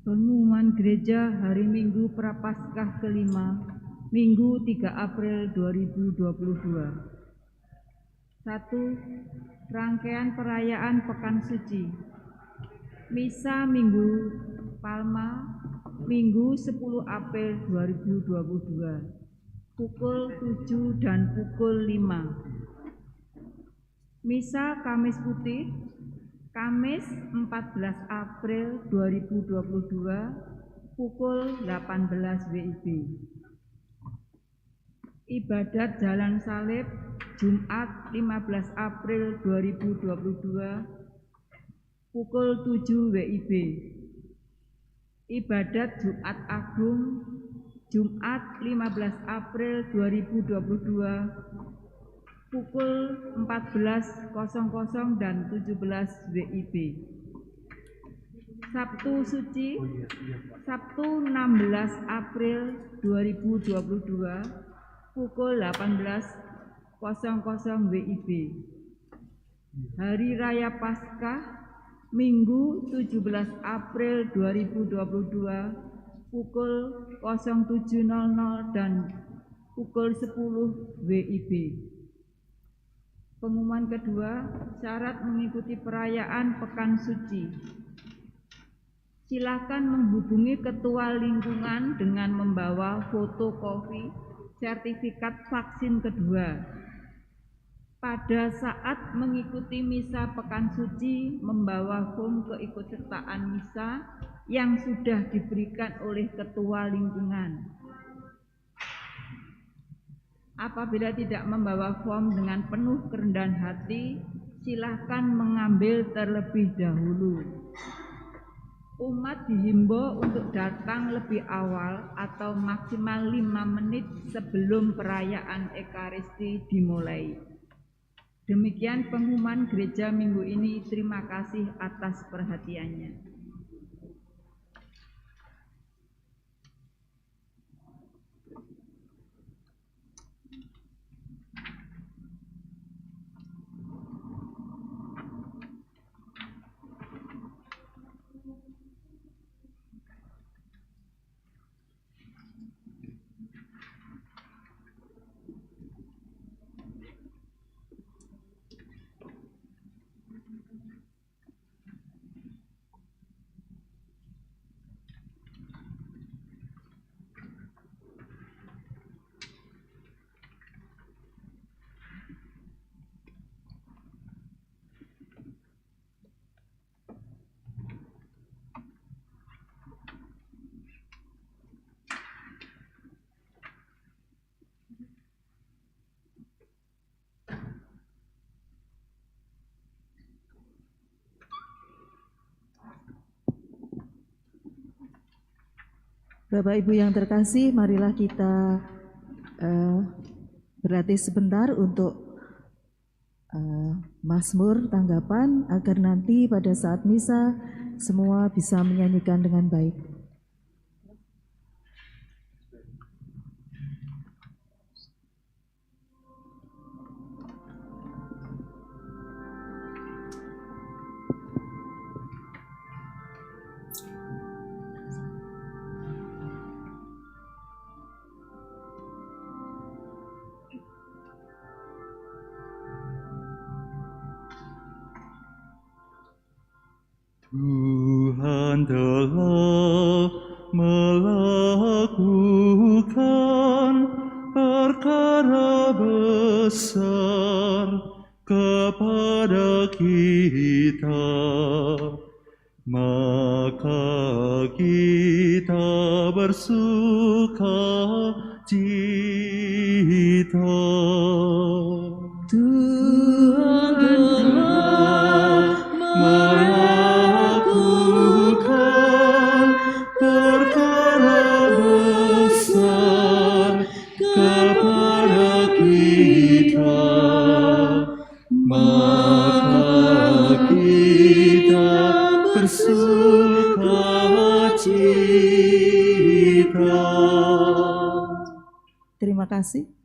Pengumuman Gereja Hari Minggu Prapaskah kelima, Minggu 3 April 2022. 1. Rangkaian perayaan Pekan Suci. Misa Minggu Palma, Minggu 10 April 2022, pukul 7 dan pukul 5. Misa Kamis Putih, Kamis 14 April 2022, pukul 18 WIB. Ibadat Jalan Salib, Jumat 15 April 2022, pukul 7 WIB. Ibadat Jumat Agung, Jumat 15 April 2022, pukul 14.00 dan 17 WIB. Sabtu Suci, Sabtu 16 April 2022, pukul 18.00 WIB. Hari Raya Paskah, Minggu 17 April 2022, pukul 07.00 dan pukul 10 WIB. Pengumuman kedua, syarat mengikuti perayaan Pekan Suci. Silakan menghubungi Ketua Lingkungan dengan membawa fotokopi sertifikat vaksin kedua. Pada saat mengikuti misa Pekan Suci, membawa form keikutsertaan misa yang sudah diberikan oleh Ketua Lingkungan. Apabila tidak membawa form dengan penuh kerendahan hati, silakan mengambil terlebih dahulu. Umat dihimbau untuk datang lebih awal atau maksimal 5 menit sebelum perayaan Ekaristi dimulai. Demikian pengumuman gereja minggu ini. Terima kasih atas perhatiannya. Bapak Ibu yang terkasih, marilah kita berlatih sebentar untuk mazmur tanggapan agar nanti pada saat misa semua bisa menyanyikan dengan baik. Tuhan telah melakukan perkara besar kepada kita, maka kita bersuka cita. Tuhan telah melakukan perkara besar kepada kita, kasih.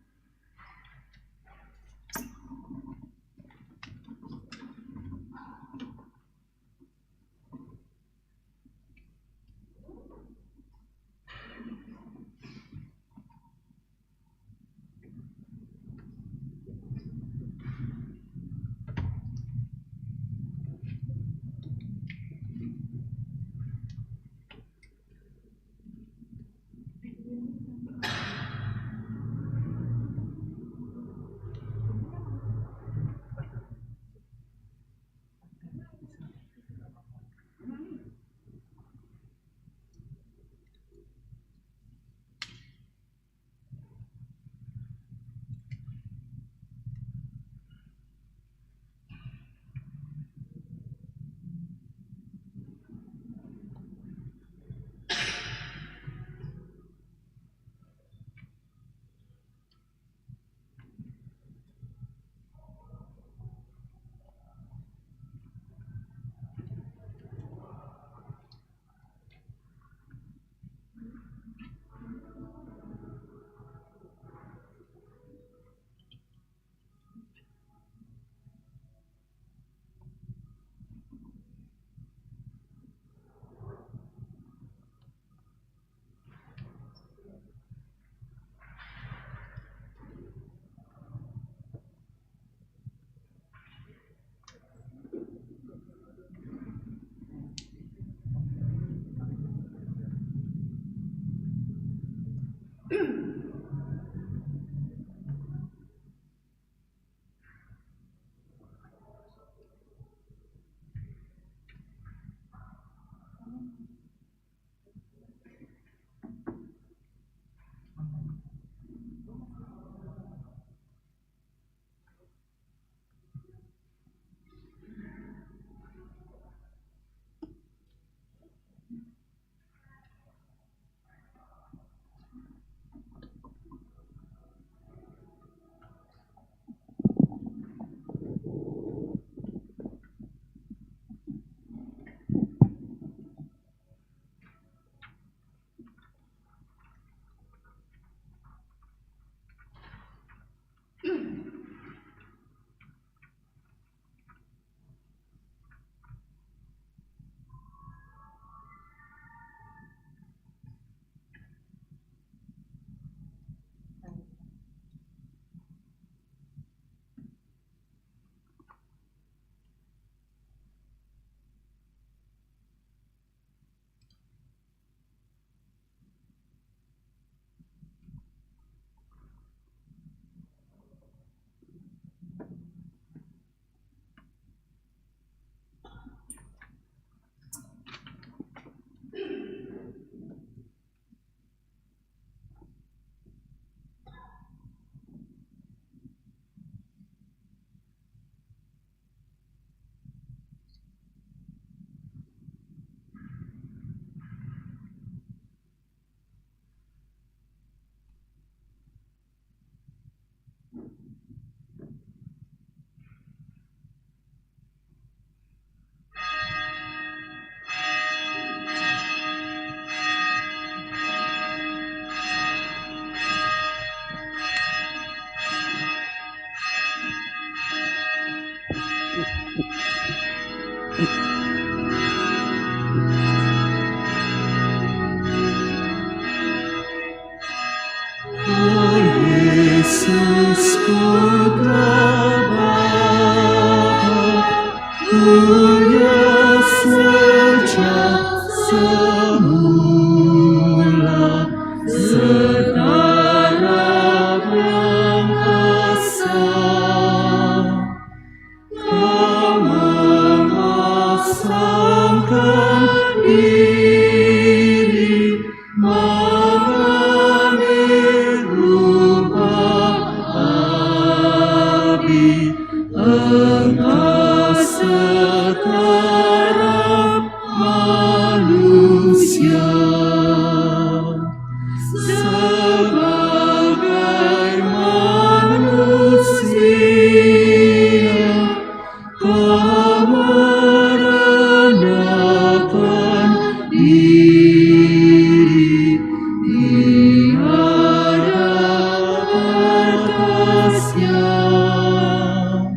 kasih rela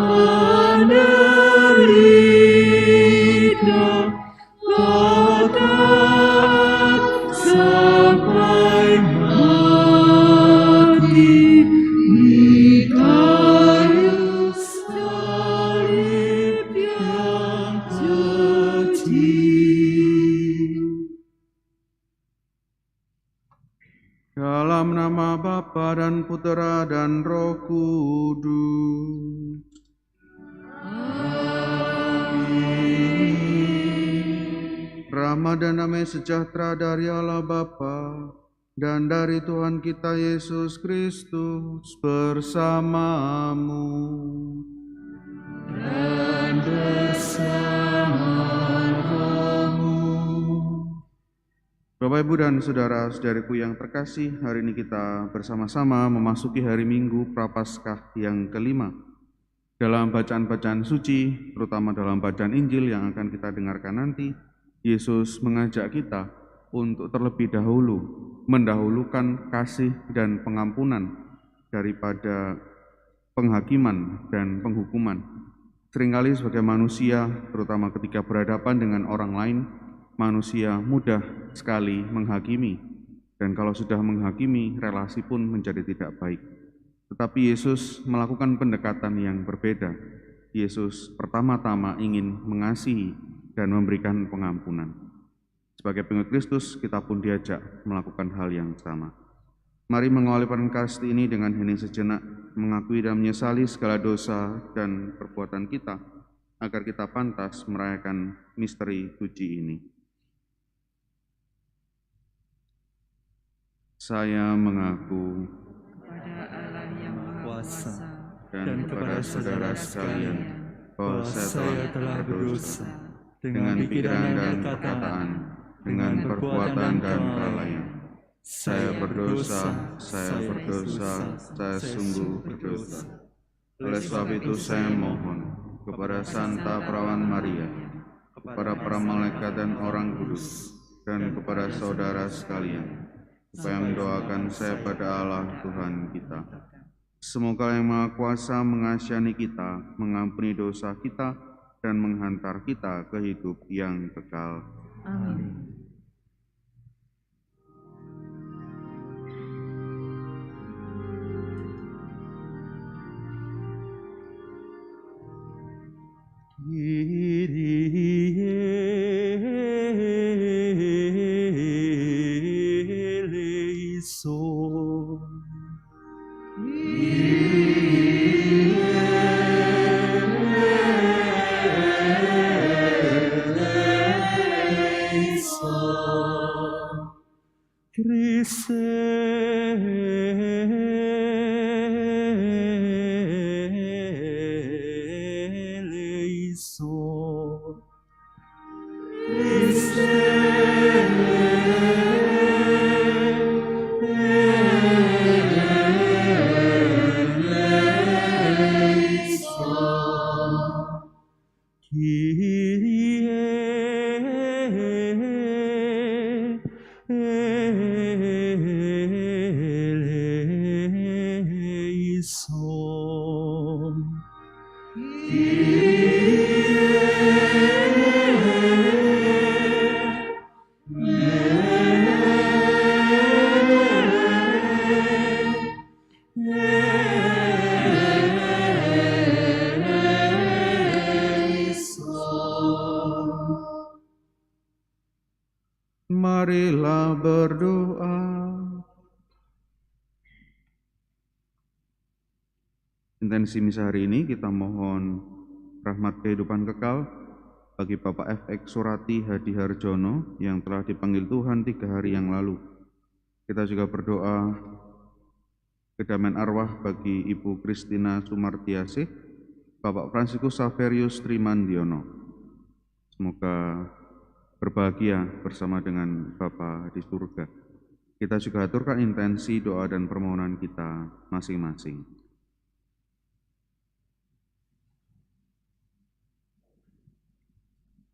menderita bahkan sampai mati di kayu salib yang kecil. Dalam nama Bapa dan Putera dan Roh Kudus. Amin. Rahmat dan damai sejahtera dari Allah Bapa dan dari Tuhan kita Yesus Kristus bersamamu dan bersama rohmu. Bapak, Ibu, dan saudara-saudariku yang terkasih, hari ini kita bersama-sama memasuki hari Minggu Prapaskah yang kelima. Dalam bacaan-bacaan suci, terutama dalam bacaan Injil yang akan kita dengarkan nanti, Yesus mengajak kita untuk terlebih dahulu mendahulukan kasih dan pengampunan daripada penghakiman dan penghukuman. Seringkali sebagai manusia, terutama ketika berhadapan dengan orang lain, manusia mudah sekali menghakimi, dan kalau sudah menghakimi, relasi pun menjadi tidak baik. Tetapi Yesus melakukan pendekatan yang berbeda. Yesus pertama-tama ingin mengasihi dan memberikan pengampunan. Sebagai pengikut Kristus, kita pun diajak melakukan hal yang sama. Mari mengawali perkasti ini dengan hening sejenak, mengakui dan menyesali segala dosa dan perbuatan kita, agar kita pantas merayakan misteri suci ini. Saya mengaku kepada Allah yang Maha Kuasa dan kepada saudara sekalian bahwa saya telah berdosa dengan pikiran dan perkataan, dengan perbuatan dan kelalaian. Saya berdosa, saya sungguh berdosa. Oleh sebab itu saya mohon kepada Santa Perawan Maria, kepada para malaikat dan orang kudus, dan kepada saudara sekalian, supaya mendoakan saya pada Allah Tuhan kita. Semoga Yang Maha Kuasa mengasihani kita, mengampuni dosa kita, dan menghantar kita ke hidup yang kekal. Amin. Marilah berdoa. Intensi misa hari ini kita mohon rahmat kehidupan kekal bagi Bapak FX Surati Hadi Harjono yang telah dipanggil Tuhan 3 hari yang lalu. Kita juga berdoa kedamaian arwah bagi Ibu Kristina Sumartiasih, Bapak Fransiskus Saverius Trimandiono. Semoga berbahagia bersama dengan Bapa di surga. Kita juga aturkan intensi doa dan permohonan kita masing-masing.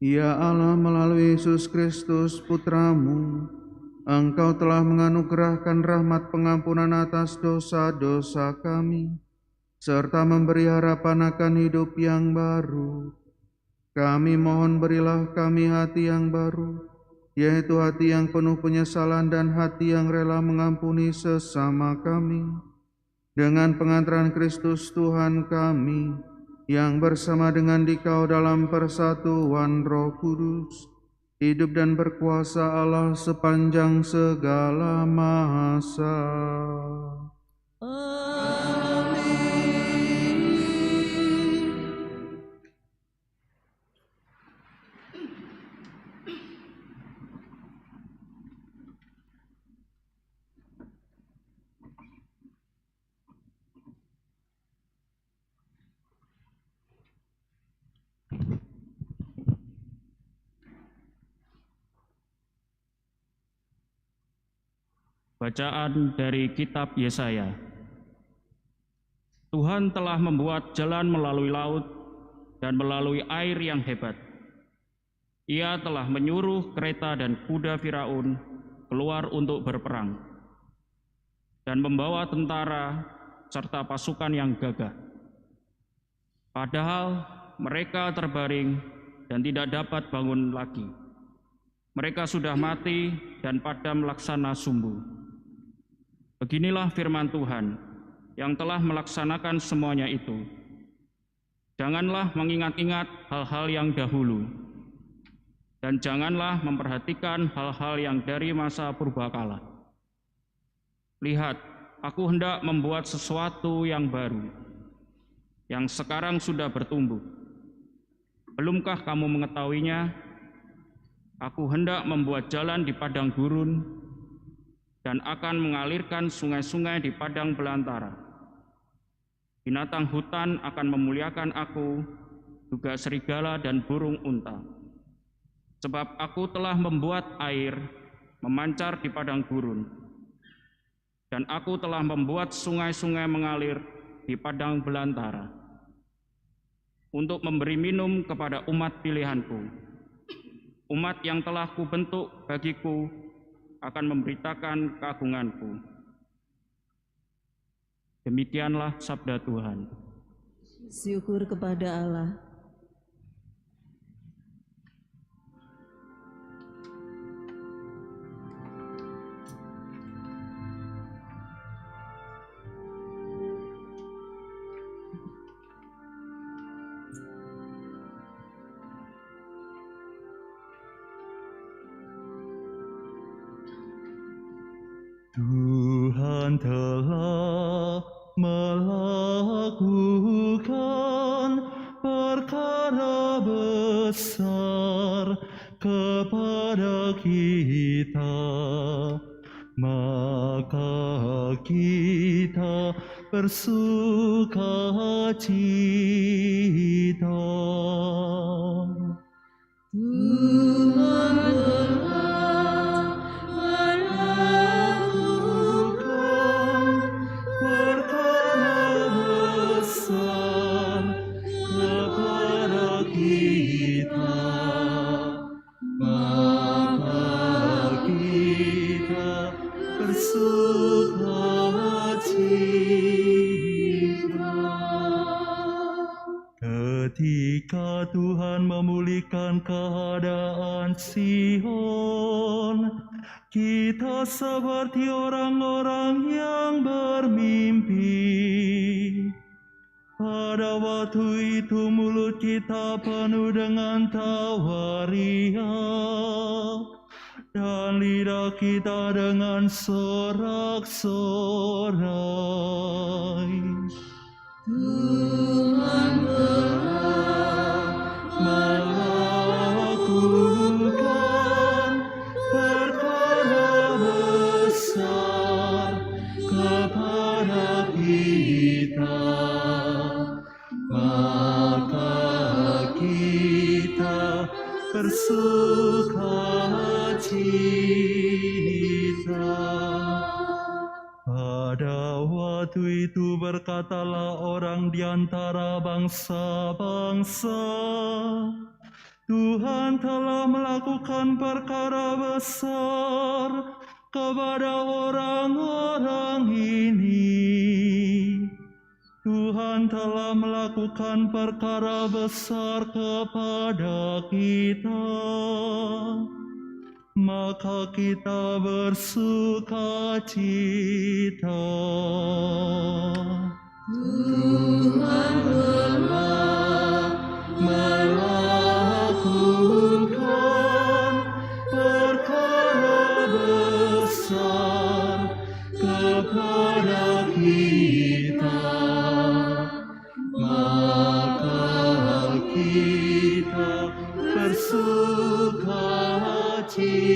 Ya Allah, melalui Yesus Kristus Putramu, Engkau telah menganugerahkan rahmat pengampunan atas dosa-dosa kami, serta memberi harapan akan hidup yang baru. Kami mohon berilah kami hati yang baru, yaitu hati yang penuh penyesalan dan hati yang rela mengampuni sesama kami. Dengan pengantaran Kristus Tuhan kami, yang bersama dengan Dikau dalam persatuan Roh Kudus, hidup dan berkuasa Allah sepanjang segala masa. Bacaan dari Kitab Yesaya. Tuhan telah membuat jalan melalui laut dan melalui air yang hebat. Ia telah menyuruh kereta dan kuda Firaun keluar untuk berperang dan membawa tentara serta pasukan yang gagah. Padahal mereka terbaring dan tidak dapat bangun lagi. Mereka sudah mati dan padam laksana sumbu. Beginilah firman Tuhan yang telah melaksanakan semuanya itu. Janganlah mengingat-ingat hal-hal yang dahulu, dan janganlah memperhatikan hal-hal yang dari masa purbakala. Lihat, aku hendak membuat sesuatu yang baru, yang sekarang sudah bertumbuh. Belumkah kamu mengetahuinya? Aku hendak membuat jalan di padang gurun, dan akan mengalirkan sungai-sungai di padang belantara. Binatang hutan akan memuliakan aku, juga serigala dan burung unta. Sebab aku telah membuat air memancar di padang gurun, dan aku telah membuat sungai-sungai mengalir di padang belantara, untuk memberi minum kepada umat pilihanku, umat yang telah kubentuk bagiku, akan memberitakan keagunganku. Demikianlah sabda Tuhan. Syukur kepada Allah. Tuhan telah melakukan perkara besar kepada kita, maka kita bersuka cita. Tuhan telah melakukan perkara besar kepada kita, maka kita bersuka cita. Ketika Tuhan memulihkan keadaan Sion, kita seperti orang-orang yang bermimpi. Pada waktu itu mulut kita penuh dengan tawa riak, dan lidah kita dengan sorak-sorai. Tuhan telah melakukan perkara besar kepada kita, maka kita bersuka cita. Pada waktu itu berkatalah orang di antara bangsa-bangsa, Tuhan telah melakukan perkara besar kepada orang-orang ini. Tuhan telah melakukan perkara besar kepada kita, maka kita bersuka cita. Tuhan telah melakukan perkara besar kepada kita, maka kita bersuka cita.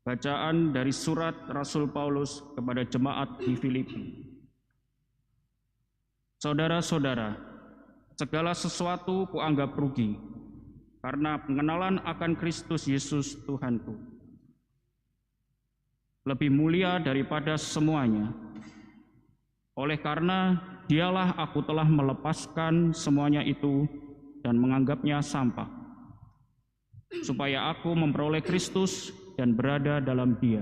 Bacaan dari surat Rasul Paulus kepada jemaat di Filipi. Saudara-saudara, segala sesuatu kuanggap rugi karena pengenalan akan Kristus Yesus Tuhanku. Lebih mulia daripada semuanya. Oleh karena dialah aku telah melepaskan semuanya itu dan menganggapnya sampah, supaya aku memperoleh Kristus dan berada dalam Dia.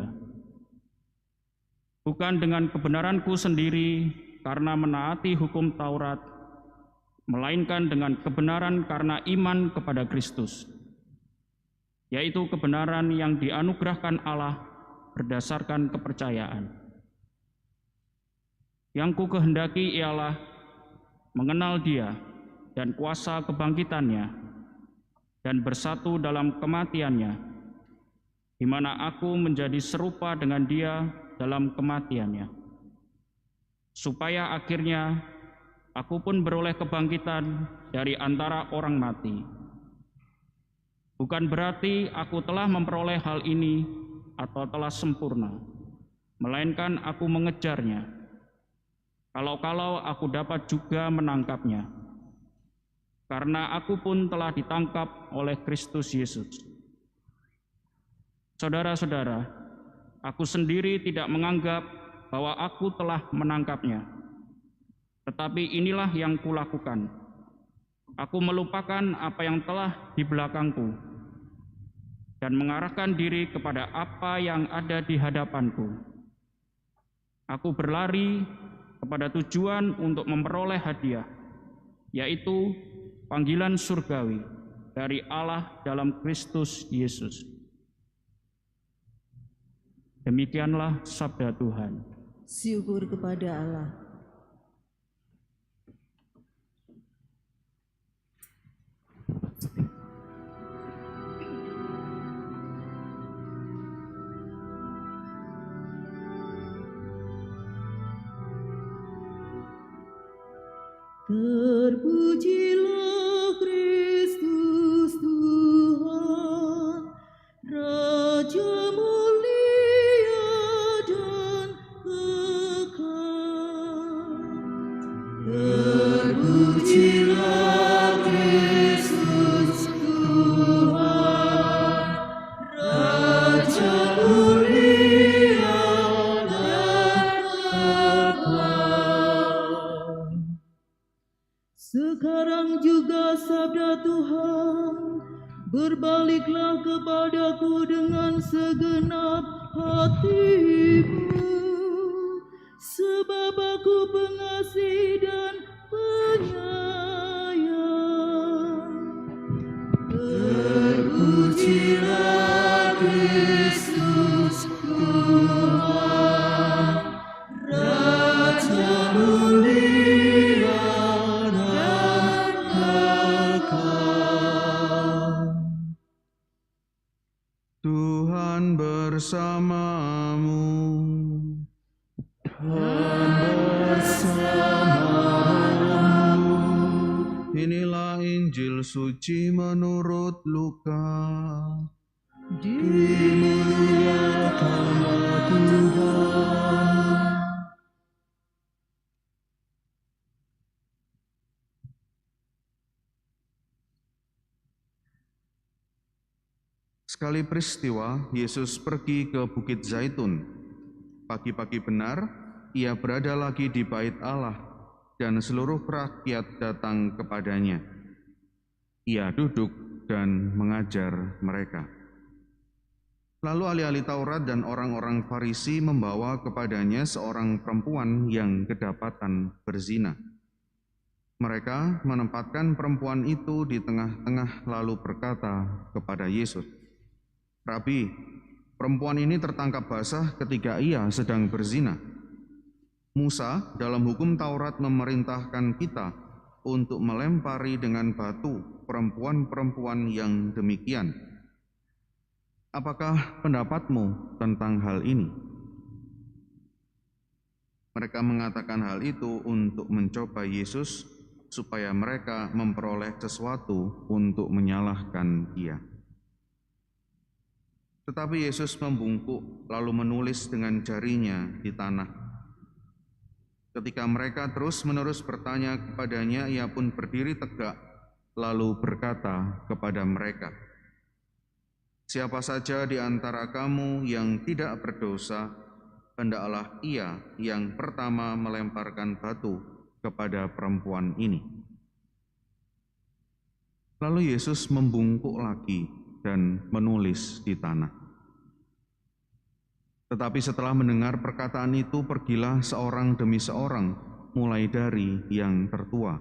Bukan dengan kebenaranku sendiri karena menaati hukum Taurat, melainkan dengan kebenaran karena iman kepada Kristus, yaitu kebenaran yang dianugerahkan Allah berdasarkan kepercayaan. Yang ku kehendaki ialah mengenal Dia dan kuasa kebangkitannya dan bersatu dalam kematiannya, di mana aku menjadi serupa dengan Dia dalam kematiannya, supaya akhirnya aku pun beroleh kebangkitan dari antara orang mati. Bukan berarti aku telah memperoleh hal ini atau telah sempurna, melainkan aku mengejarnya, kalau-kalau aku dapat juga menangkapnya, karena aku pun telah ditangkap oleh Kristus Yesus. Saudara-saudara, aku sendiri tidak menganggap bahwa aku telah menangkapnya. Tetapi inilah yang kulakukan. Aku melupakan apa yang telah di belakangku dan mengarahkan diri kepada apa yang ada di hadapanku. Aku berlari kepada tujuan untuk memperoleh hadiah, yaitu panggilan surgawi dari Allah dalam Kristus Yesus. Demikianlah sabda Tuhan. Syukur kepada Allah. Terpujilah Kristus Tuhan, Raja mulia dan kekal. Terpujilah Kristus Tuhan, Raja mulia dan kekal. Sekarang juga sabda Tuhan, berbaliklah kepadaku dengan segenap hatimu, sebab aku pengasih dan penyayang. Terpujilah Kristus Tuhan, Raja mulia dan kekal. Tuhan bersamamu. Inilah Injil suci menurut Lukas. Dimuliakanlah Tuhan. Sekali peristiwa, Yesus pergi ke Bukit Zaitun. pagi-pagi benar, ia berada lagi di bait Allah, dan seluruh rakyat datang kepadanya. Ia duduk dan mengajar mereka. Lalu ahli-ahli Taurat dan orang-orang Farisi membawa kepadanya seorang perempuan yang kedapatan berzina. Mereka menempatkan perempuan itu di tengah-tengah lalu berkata kepada Yesus, "Rabi, perempuan ini tertangkap basah ketika ia sedang berzina. Musa dalam hukum Taurat memerintahkan kita untuk melempari dengan batu perempuan-perempuan yang demikian. Apakah pendapatmu tentang hal ini?" Mereka mengatakan hal itu untuk mencoba Yesus supaya mereka memperoleh sesuatu untuk menyalahkan Dia. Tetapi Yesus membungkuk lalu menulis dengan jarinya di tanah. Ketika mereka terus-menerus bertanya kepadanya, ia pun berdiri tegak lalu berkata kepada mereka, "Siapa saja di antara kamu yang tidak berdosa, hendaklah ia yang pertama melemparkan batu kepada perempuan ini." Lalu Yesus membungkuk lagi dan menulis di tanah. Tetapi setelah mendengar perkataan itu, pergilah seorang demi seorang, mulai dari yang tertua.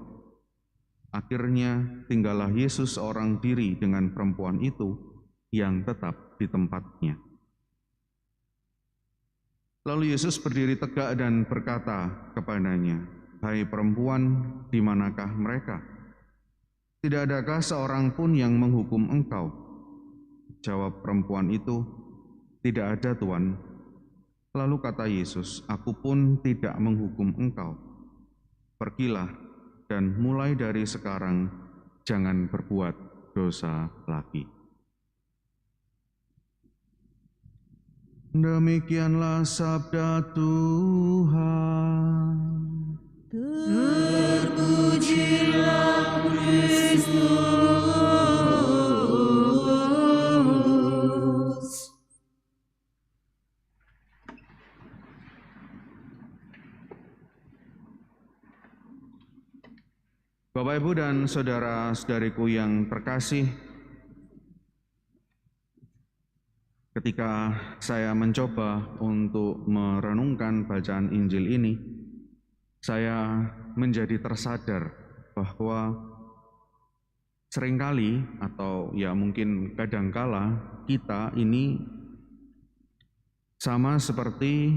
Akhirnya tinggallah Yesus seorang diri dengan perempuan itu yang tetap di tempatnya. Lalu Yesus berdiri tegak dan berkata kepadanya, "Hai perempuan, di manakah mereka? Tidak adakah seorang pun yang menghukum engkau?" Jawab perempuan itu, "Tidak ada, Tuan." Lalu kata Yesus, "Aku pun tidak menghukum engkau. Pergilah dan mulai dari sekarang jangan berbuat dosa lagi." Demikianlah sabda Tuhan. Terpujilah Kristus. Bapak, Ibu, dan saudara-saudariku yang terkasih, ketika saya mencoba untuk merenungkan bacaan Injil ini, saya menjadi tersadar bahwa seringkali atau ya mungkin kadangkala kita ini sama seperti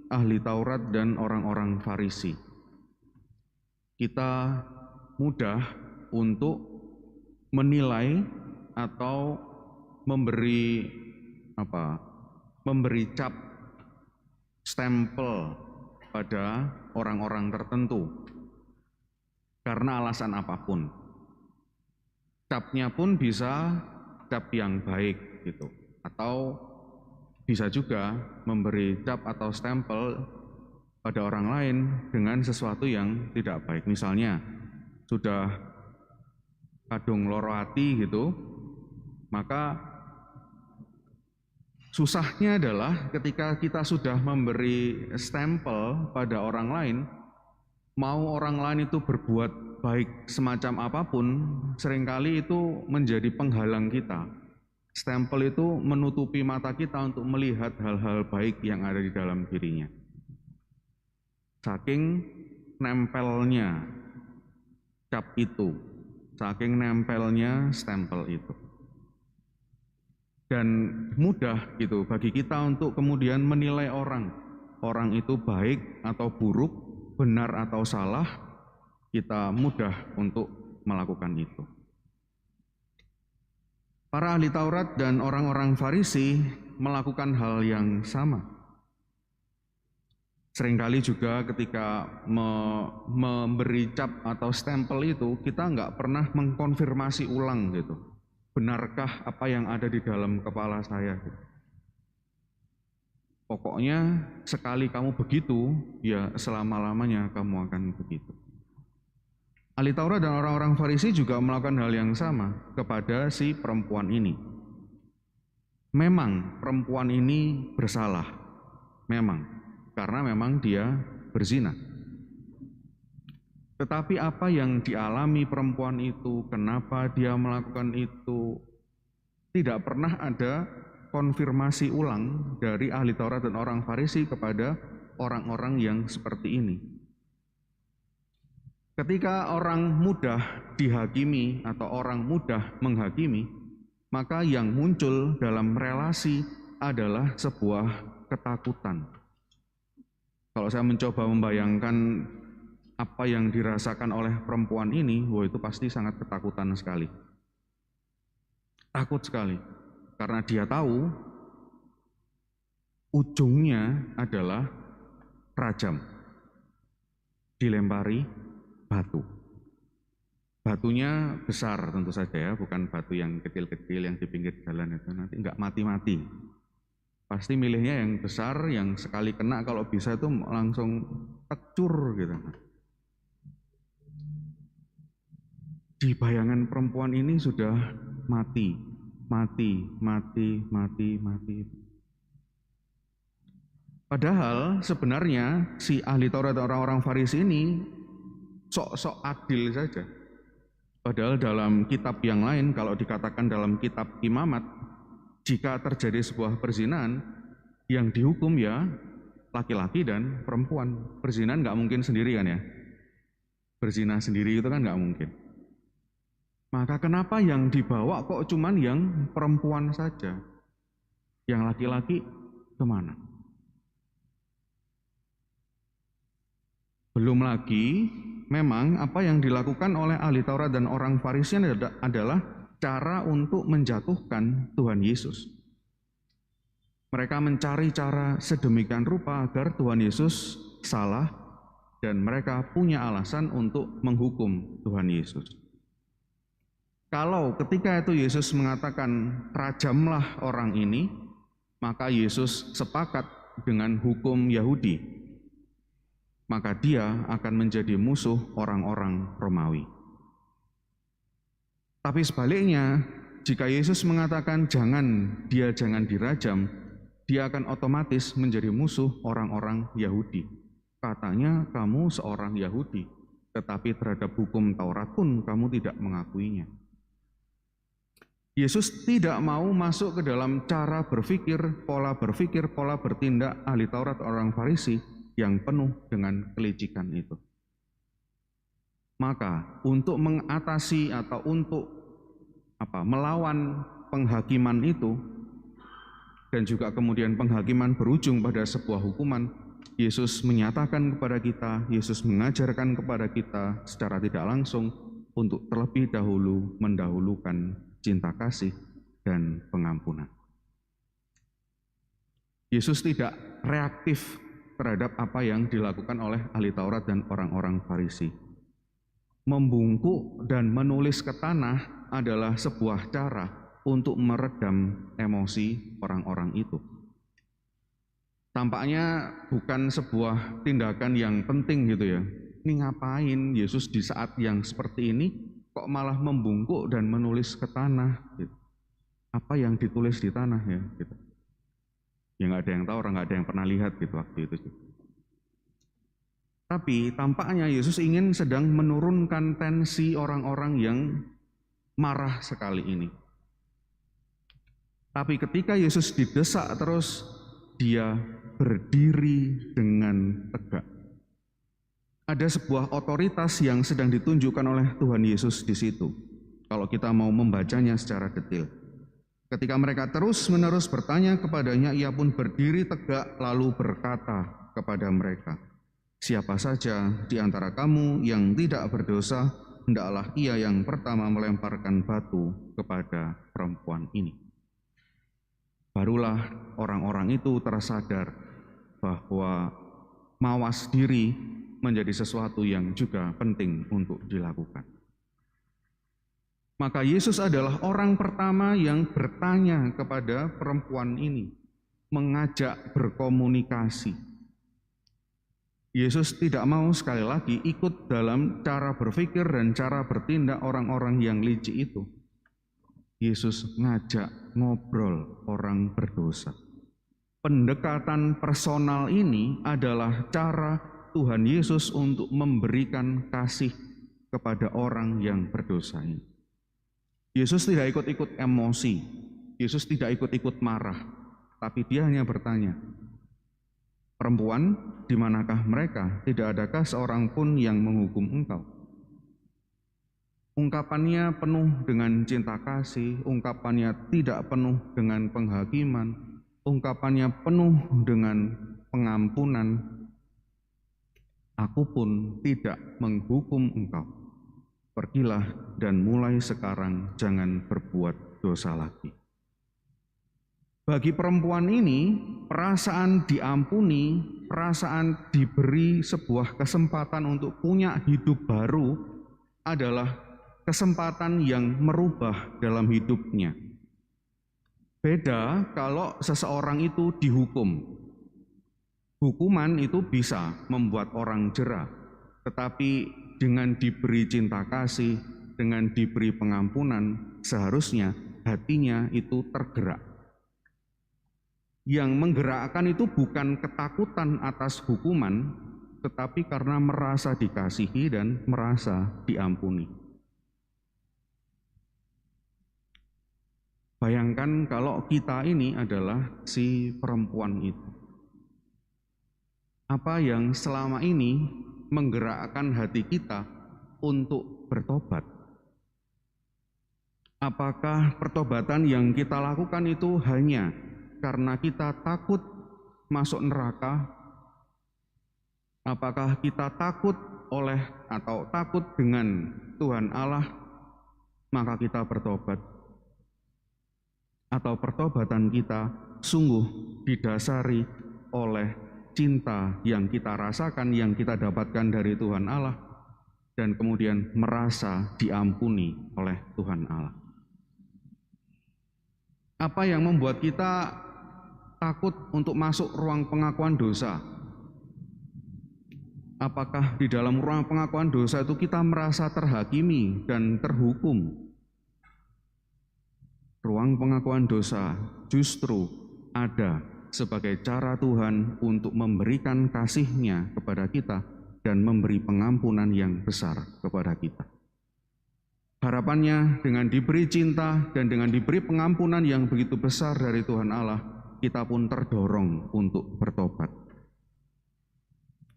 ahli Taurat dan orang-orang Farisi. Kita mudah untuk menilai atau memberi cap stempel pada orang-orang tertentu karena alasan apapun. Capnya pun bisa cap yang baik gitu, atau bisa juga memberi cap atau stempel pada orang lain dengan sesuatu yang tidak baik. Misalnya sudah kadung loro ati gitu, maka susahnya adalah ketika kita sudah memberi stempel pada orang lain, mau orang lain itu berbuat baik semacam apapun, seringkali itu menjadi penghalang kita. Stempel itu menutupi mata kita untuk melihat hal-hal baik yang ada di dalam dirinya. Saking nempelnya cap itu, saking nempelnya stempel itu. Dan mudah gitu bagi kita untuk kemudian menilai orang itu baik atau buruk, benar atau salah, kita mudah untuk melakukan itu. Para ahli Taurat dan orang-orang Farisi melakukan hal yang sama. Seringkali juga ketika memberi cap atau stempel itu, kita nggak pernah mengkonfirmasi ulang gitu. Benarkah apa yang ada di dalam kepala saya? Pokoknya sekali kamu begitu, ya selama-lamanya kamu akan begitu. Ahli Taurat dan orang-orang Farisi juga melakukan hal yang sama kepada si perempuan ini. Memang perempuan ini bersalah, memang. karena memang dia berzina. Tetapi apa yang dialami perempuan itu, kenapa dia melakukan itu, tidak pernah ada konfirmasi ulang dari ahli Taurat dan orang Farisi kepada orang-orang yang seperti ini. Ketika orang mudah dihakimi atau orang mudah menghakimi, maka yang muncul dalam relasi adalah sebuah ketakutan. Kalau saya mencoba membayangkan apa yang dirasakan oleh perempuan ini, wah itu pasti sangat ketakutan sekali. Takut sekali, karena dia tahu ujungnya adalah rajam, dilempari batu. Batunya besar tentu saja ya, bukan batu yang kecil-kecil yang di pinggir jalan itu, nanti enggak mati-mati. Pasti milihnya yang besar, yang sekali kena kalau bisa itu langsung tecur gitu. Di bayangan perempuan ini sudah mati. Padahal sebenarnya si ahli Taurat dan orang-orang Farisi ini sok-sok adil saja. Padahal dalam kitab yang lain, kalau dikatakan dalam kitab Imamat, jika terjadi sebuah perzinahan, yang dihukum ya laki-laki dan perempuan. Perzinahan nggak mungkin sendiri kan ya. Berzina sendiri itu kan nggak mungkin. Maka kenapa yang dibawa kok cuman yang perempuan saja? Yang laki-laki kemana? Belum lagi, memang apa yang dilakukan oleh ahli Taurat dan orang Farisi adalah cara untuk menjatuhkan Tuhan Yesus. Mereka mencari cara sedemikian rupa agar Tuhan Yesus salah dan mereka punya alasan untuk menghukum Tuhan Yesus. Kalau ketika itu Yesus mengatakan rajamlah orang ini, maka Yesus sepakat dengan hukum Yahudi. Maka dia akan menjadi musuh orang-orang Romawi. Tapi sebaliknya, jika Yesus mengatakan jangan dirajam, dia akan otomatis menjadi musuh orang-orang Yahudi. Katanya kamu seorang Yahudi, tetapi terhadap hukum Taurat pun kamu tidak mengakuinya. Yesus tidak mau masuk ke dalam cara berpikir, pola bertindak ahli Taurat orang Farisi yang penuh dengan kelicikan itu. Maka untuk mengatasi atau untuk melawan penghakiman itu, dan juga kemudian penghakiman berujung pada sebuah hukuman, Yesus menyatakan kepada kita, Yesus mengajarkan kepada kita secara tidak langsung untuk terlebih dahulu mendahulukan cinta kasih dan pengampunan. Yesus tidak reaktif terhadap apa yang dilakukan oleh ahli Taurat dan orang-orang Farisi. Membungkuk dan menulis ke tanah adalah sebuah cara untuk meredam emosi orang-orang itu. Tampaknya bukan sebuah tindakan yang penting gitu ya. Ini ngapain Yesus di saat yang seperti ini kok malah membungkuk dan menulis ke tanah gitu. Apa yang ditulis di tanah ya gitu. Ya nggak ada yang tahu, orang nggak ada yang pernah lihat gitu waktu itu. Tapi tampaknya Yesus ingin sedang menurunkan tensi orang-orang yang marah sekali ini. Tapi ketika Yesus didesak terus, dia berdiri dengan tegak. Ada sebuah otoritas yang sedang ditunjukkan oleh Tuhan Yesus di situ. Kalau kita mau membacanya secara detail. Ketika mereka terus-menerus bertanya kepadanya, ia pun berdiri tegak lalu berkata kepada mereka, "Siapa saja di antara kamu yang tidak berdosa, hendaklah ia yang pertama melemparkan batu kepada perempuan ini." Barulah orang-orang itu tersadar bahwa mawas diri menjadi sesuatu yang juga penting untuk dilakukan. Maka Yesus adalah orang pertama yang bertanya kepada perempuan ini, mengajak berkomunikasi. Yesus tidak mau sekali lagi ikut dalam cara berpikir dan cara bertindak orang-orang yang licik itu. Yesus ngajak ngobrol orang berdosa. Pendekatan personal ini adalah cara Tuhan Yesus untuk memberikan kasih kepada orang yang berdosa ini. Yesus tidak ikut-ikut emosi, Yesus tidak ikut-ikut marah, tapi dia hanya bertanya, "Perempuan, di manakah mereka? Tidak adakah seorang pun yang menghukum engkau?" Ungkapannya penuh dengan cinta kasih, ungkapannya tidak penuh dengan penghakiman, ungkapannya penuh dengan pengampunan. "Aku pun tidak menghukum engkau. Pergilah dan mulai sekarang jangan berbuat dosa lagi." Bagi perempuan ini, perasaan diampuni, perasaan diberi sebuah kesempatan untuk punya hidup baru adalah kesempatan yang merubah dalam hidupnya. Beda kalau seseorang itu dihukum. Hukuman itu bisa membuat orang jera, tetapi dengan diberi cinta kasih, dengan diberi pengampunan, seharusnya hatinya itu tergerak. Yang menggerakkan itu bukan ketakutan atas hukuman, tetapi karena merasa dikasihi dan merasa diampuni. Bayangkan kalau kita ini adalah si perempuan itu. Apa yang selama ini menggerakkan hati kita untuk bertobat? Apakah pertobatan yang kita lakukan itu hanya karena kita takut masuk neraka? Apakah kita takut oleh atau takut dengan Tuhan Allah, maka kita bertobat? Atau pertobatan kita sungguh didasari oleh cinta yang kita rasakan, yang kita dapatkan dari Tuhan Allah, dan kemudian merasa diampuni oleh Tuhan Allah? Apa yang membuat kita takut untuk masuk ruang pengakuan dosa? Apakah di dalam ruang pengakuan dosa itu kita merasa terhakimi dan terhukum? Ruang pengakuan dosa justru ada sebagai cara Tuhan untuk memberikan kasih-Nya kepada kita dan memberi pengampunan yang besar kepada kita. Harapannya dengan diberi cinta dan dengan diberi pengampunan yang begitu besar dari Tuhan Allah, kita pun terdorong untuk bertobat.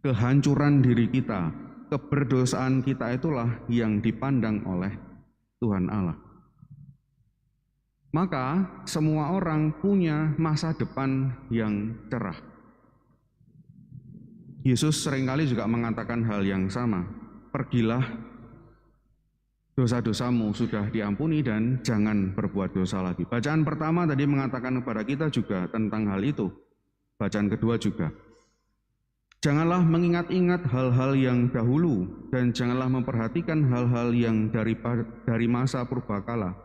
Kehancuran diri kita, keberdosaan kita itulah yang dipandang oleh Tuhan Allah. Maka semua orang punya masa depan yang cerah. Yesus seringkali juga mengatakan hal yang sama. "Pergilah, dosa-dosamu sudah diampuni dan jangan berbuat dosa lagi." Bacaan pertama tadi mengatakan kepada kita juga tentang hal itu. Bacaan kedua juga. Janganlah mengingat-ingat hal-hal yang dahulu dan janganlah memperhatikan hal-hal yang dari masa purbakala.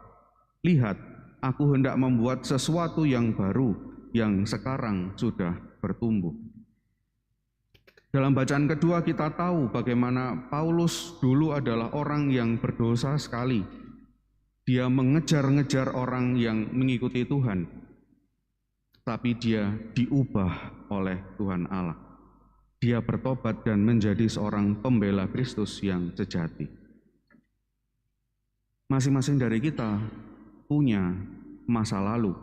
Lihat, Aku hendak membuat sesuatu yang baru, yang sekarang sudah bertumbuh. Dalam bacaan kedua kita tahu bagaimana Paulus dulu adalah orang yang berdosa sekali. Dia mengejar-ngejar orang yang mengikuti Tuhan, tapi dia diubah oleh Tuhan Allah. Dia bertobat dan menjadi seorang pembela Kristus yang sejati. Masing-masing dari kita punya masa lalu.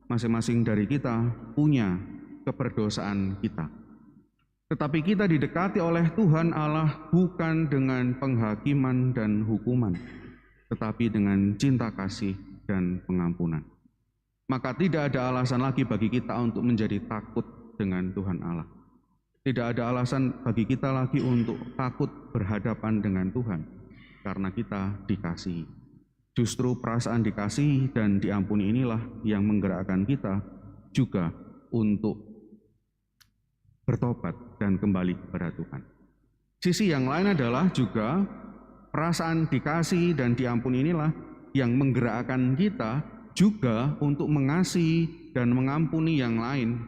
Masing-masing dari kita punya keberdosaan kita. Tetapi kita didekati oleh Tuhan Allah bukan dengan penghakiman dan hukuman, tetapi dengan cinta kasih dan pengampunan. Maka tidak ada alasan lagi bagi kita untuk menjadi takut dengan Tuhan Allah. Tidak ada alasan bagi kita lagi untuk takut berhadapan dengan Tuhan, karena kita dikasihi. Justru perasaan dikasihi dan diampuni inilah yang menggerakkan kita juga untuk bertobat dan kembali kepada Tuhan. Sisi yang lain adalah juga perasaan dikasihi dan diampuni inilah yang menggerakkan kita juga untuk mengasihi dan mengampuni yang lain,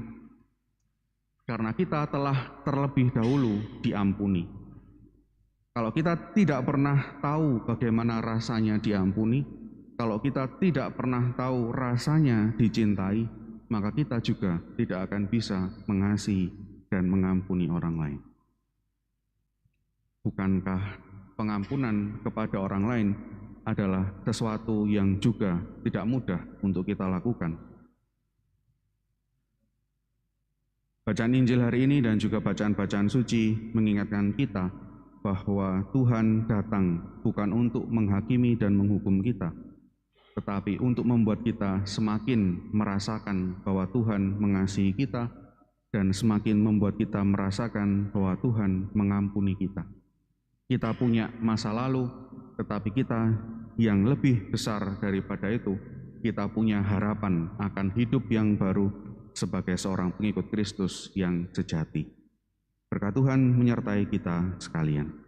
karena kita telah terlebih dahulu diampuni. Kalau kita tidak pernah tahu bagaimana rasanya diampuni, kalau kita tidak pernah tahu rasanya dicintai, maka kita juga tidak akan bisa mengasihi dan mengampuni orang lain. Bukankah pengampunan kepada orang lain adalah sesuatu yang juga tidak mudah untuk kita lakukan? Bacaan Injil hari ini dan juga bacaan-bacaan suci mengingatkan kita bahwa Tuhan datang bukan untuk menghakimi dan menghukum kita, tetapi untuk membuat kita semakin merasakan bahwa Tuhan mengasihi kita dan semakin membuat kita merasakan bahwa Tuhan mengampuni kita. Kita punya masa lalu, tetapi kita yang lebih besar daripada itu, kita punya harapan akan hidup yang baru sebagai seorang pengikut Kristus yang sejati. Berkat Tuhan menyertai kita sekalian.